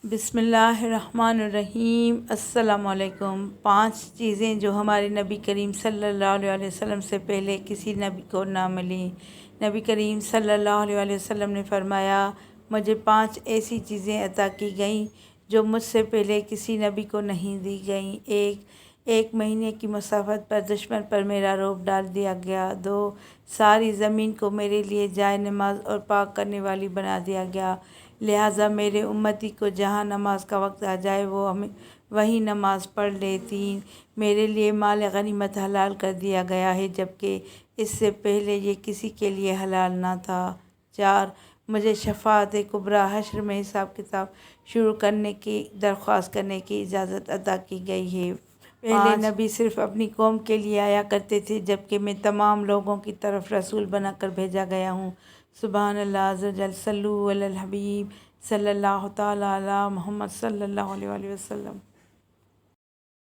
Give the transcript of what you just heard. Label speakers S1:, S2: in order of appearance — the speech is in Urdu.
S1: بسم اللہ الرحمن الرحیم۔ السلام علیکم۔ 5 چیزیں جو ہمارے نبی کریم صلی اللہ علیہ وسلم سے پہلے کسی نبی کو نہ ملیں۔ نبی کریم صلی اللہ علیہ وسلم نے فرمایا، مجھے 5 ایسی چیزیں عطا کی گئیں جو مجھ سے پہلے کسی نبی کو نہیں دی گئیں۔ ایک مہینے کی مسافت پر دشمن پر میرا رعب ڈال دیا گیا۔ 2، ساری زمین کو میرے لیے جائے نماز اور پاک کرنے والی بنا دیا گیا، لہٰذا میرے امتی کو جہاں نماز کا وقت آ جائے وہ وہیں نماز پڑھ لے۔ 3، میرے لیے مال غنیمت حلال کر دیا گیا ہے جبکہ اس سے پہلے یہ کسی کے لیے حلال نہ تھا۔ 4، مجھے شفاعت کبریٰ حشر میں حساب کتاب شروع کرنے کی درخواست کرنے کی اجازت عطا کی گئی ہے۔ پہلے نبی صرف اپنی قوم کے لیے آیا کرتے تھے جبکہ میں تمام لوگوں کی طرف رسول بنا کر بھیجا گیا ہوں۔ سبحان اللہ عز و جل۔ صلو علی الحبیب صلی اللہ تعالیٰ علی محمد صلی اللہ علیہ وسلم۔